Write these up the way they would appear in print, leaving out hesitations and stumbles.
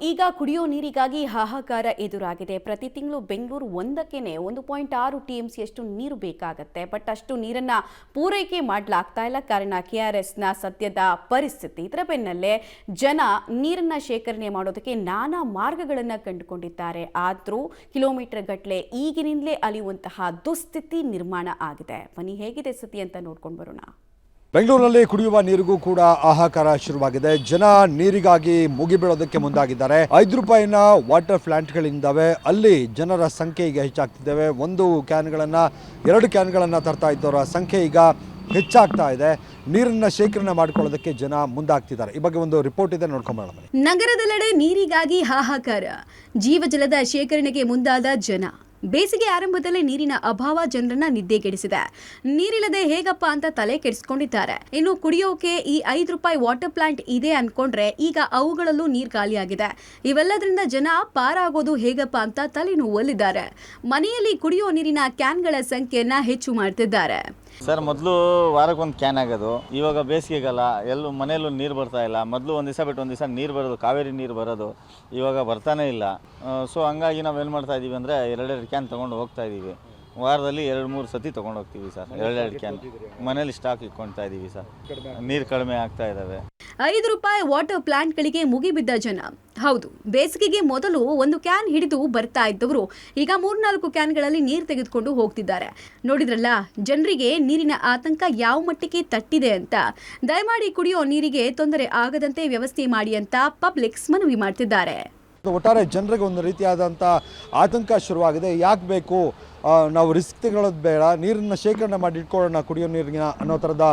ಈಗ ಕುಡಿಯೋ ನೀರಿಗಾಗಿ ಹಾಹಾಕಾರ ಎದುರಾಗಿದೆ. ಪ್ರತಿ ತಿಂಗಳು ಬೆಂಗಳೂರು ಒಂದಕ್ಕೇನೆ 1.6 ಟಿಎಂಸಿಯಷ್ಟು ನೀರು ಬೇಕಾಗುತ್ತೆ. ಬಟ್ ಅಷ್ಟು ನೀರನ್ನ ಪೂರೈಕೆ ಮಾಡಲಾಗ್ತಾ ಇಲ್ಲ. ಕಾರಣ ಕೆಆರ್ಎಸ್ನ ಸದ್ಯದ ಪರಿಸ್ಥಿತಿ. ಇದರ ಬೆನ್ನಲ್ಲೇ ಜನ ನೀರನ್ನ ಶೇಖರಣೆ ಮಾಡೋದಕ್ಕೆ ನಾನಾ ಮಾರ್ಗಗಳನ್ನು ಕಂಡುಕೊಂಡಿದ್ದಾರೆ. ಆದರೂ ಕಿಲೋಮೀಟರ್ ಗಟ್ಟಲೆ ಈಗಿನಿಂದಲೇ ಅಲಿಯುವಂತಹ ದುಸ್ಥಿತಿ ನಿರ್ಮಾಣ ಆಗಿದೆ. ಬನ್ನಿ ಹೇಗಿದೆ ಸ್ಥಿತಿ ಅಂತ ನೋಡ್ಕೊಂಡು ಬರೋಣ. ಬೆಂಗಳೂರಿನಲ್ಲಿ ಕುಡಿಯುವ ನೀರಿಗೂ ಕೂಡ ಹಾಹಾಕಾರ ಶುರುವಾಗಿದೆ. ಜನ ನೀರಿಗಾಗಿ ಮುಗಿಬೀಳೋದಕ್ಕೆ ಮುಂದಾಗಿದ್ದಾರೆ. 5 ರೂಪಾಯಿನ ವಾಟರ್ ಪ್ಲಾಂಟ್ಗಳಿದ್ದಾವೆ, ಅಲ್ಲಿ ಜನರ ಸಂಖ್ಯೆ ಈಗ ಹೆಚ್ಚಾಗ್ತಿದ್ದೇವೆ. 1 ಕ್ಯಾನ್ಗಳನ್ನು 2 ಕ್ಯಾನ್ಗಳನ್ನು ತರ್ತಾ ಇದ್ದವರ ಸಂಖ್ಯೆ ಈಗ ಹೆಚ್ಚಾಗ್ತಾ ಇದೆ. ನೀರನ್ನ ಶೇಖರಣೆ ಮಾಡಿಕೊಳ್ಳೋದಕ್ಕೆ ಜನ ಮುಂದಾಗ್ತಿದ್ದಾರೆ. ಈ ಬಗ್ಗೆ ಒಂದು ರಿಪೋರ್ಟ್ ಇದೆ, ನೋಡ್ಕೊಂಬರೋಣ. ನಗರದೆಲ್ಲೆಡೆ ನೀರಿಗಾಗಿ ಹಾಹಾಕಾರ, ಜೀವಜಲದ ಶೇಖರಣೆಗೆ ಮುಂದಾದ ಜನ. ಬೇಸಿಗೆ ಆರಂಭದಲ್ಲೇ ನೀರಿನ ಅಭಾವ ಜನರನ್ನ ನಿದ್ದೆಗೆಡಿಸಿದೆ. ನೀರಿಲ್ಲದೆ ಹೇಗಪ್ಪ ಅಂತ ತಲೆ ಕೆಡಿಸ್ಕೊಂಡಿದ್ದಾರೆ. ಇನ್ನು ಕುಡಿಯೋಕೆ ಈ 5 ರೂಪಾಯಿ ವಾಟರ್ ಪ್ಲಾಂಟ್ ಇದೆ ಅನ್ಕೊಂಡ್ರೆ ಈಗ ಅವುಗಳಲ್ಲೂ ನೀರು ಖಾಲಿಯಾಗಿದೆ. ಇವೆಲ್ಲದರಿಂದ ಜನ ಪಾರಾಗೋದು ಹೇಗಪ್ಪ ಅಂತ ತಲೆನೋವಲ್ಲಿದ್ದಾರೆ. ಮನೆಯಲ್ಲಿ ಕುಡಿಯೋ ನೀರಿನ ಕ್ಯಾನ್ಗಳ ಸಂಖ್ಯೆಯನ್ನ ಹೆಚ್ಚು ಮಾಡ್ತಿದ್ದಾರೆ. ಸರ್, ಮೊದಲು ವಾರಕ್ಕೆ 1 ಕ್ಯಾನ್ ಆಗೋದು. ಇವಾಗ ಬೇಸಿಗೆಗಲ್ಲ, ಎಲ್ಲೂ ಮನೆಯಲ್ಲೂ ನೀರು ಬರ್ತಾ ಇಲ್ಲ. ಮೊದಲು ಒಂದು ದಿವಸ ಬಿಟ್ಟು ಒಂದು ದಿವಸ ನೀರು ಬರೋದು, ಕಾವೇರಿ ನೀರು ಬರೋದು. ಇವಾಗ ಬರ್ತಾನೆ ಇಲ್ಲ. ಸೊ ಹಂಗಾಗಿ ನಾವು ಏನು ಮಾಡ್ತಾ ಇದ್ದೀವಿ ಅಂದರೆ 2 ಕ್ಯಾನ್ ತೊಗೊಂಡು ಹೋಗ್ತಾ ಇದ್ದೀವಿ. ವಾರದಲ್ಲಿ 2-3 ಸತಿ ತೊಗೊಂಡು ಹೋಗ್ತೀವಿ ಸರ್. 2 ಕ್ಯಾನ್ ಮನೇಲಿ ಸ್ಟಾಕ್ ಇಟ್ಕೊಳ್ತಾ ಇದ್ದೀವಿ ಸರ್. ನೀರು ಕಡಿಮೆ ಆಗ್ತಾ ಇದ್ದಾವೆ. 5 ರೂಪಾಯಿ ವಾಟರ್ ಪ್ಲಾಂಟ್ಗಳಿಗೆ ಮುಗಿಬಿದ್ದ ಜನ. ಹೌದು, ಬೇಸಿಗೆಗೆ ಮೊದಲು 1 ಕ್ಯಾನ್ ಹಿಡಿದು ಬರ್ತಾ ಇದ್ದವರು ಈಗ 3-4 ಕ್ಯಾನ್ಗಳಲ್ಲಿ ನೀರು ತೆಗೆದುಕೊಂಡು ಹೋಗ್ತಿದ್ದಾರೆ. ನೋಡಿದ್ರಲ್ಲ, ಜನರಿಗೆ ನೀರಿನ ಆತಂಕ ಯಾವ ಮಟ್ಟಿಗೆ ತಟ್ಟಿದೆ ಅಂತ. ದಯಮಾಡಿ ಕುಡಿಯೋ ನೀರಿಗೆ ತೊಂದರೆ ಆಗದಂತೆ ವ್ಯವಸ್ಥೆ ಮಾಡಿ ಅಂತ ಪಬ್ಲಿಕ್ಸ್ ಮನವಿ ಮಾಡ್ತಿದ್ದಾರೆ. ಒಟ್ಟಾರೆ ಜನರಿಗೆ ಒಂದು ರೀತಿಯಾದಂಥ ಆತಂಕ ಶುರುವಾಗಿದೆ. ಯಾಕೆ ಬೇಕು, ನಾವು ರಿಸ್ಕ್ ತಗೊಳ್ಳೋದು ಬೇಡ, ನೀರನ್ನು ಶೇಖರಣೆ ಮಾಡಿ ಇಟ್ಕೊಳ್ಳೋಣ ಕುಡಿಯೋ ನೀರಿನ ಅನ್ನೋ ಥರದ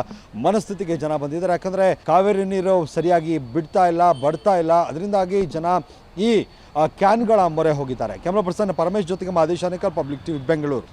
ಮನಸ್ಥಿತಿಗೆ ಜನ ಬಂದಿದ್ದಾರೆ. ಯಾಕಂದರೆ ಕಾವೇರಿ ನೀರು ಸರಿಯಾಗಿ ಬಿಡ್ತಾ ಇಲ್ಲ, ಬಡ್ತಾ ಇಲ್ಲ. ಅದರಿಂದಾಗಿ ಜನ ಈ ಕ್ಯಾನ್ಗಳ ಮೊರೆ ಹೋಗಿದ್ದಾರೆ. ಕ್ಯಾಮ್ರಾ ಪರ್ಸನ್ ಪರಮೇಶ್ ಜೊತೆಗೆ ಮಾದೇಶ್ ಆನೇಕಲ್, ಪಬ್ಲಿಕ್ ಟಿವಿ, ಬೆಂಗಳೂರು.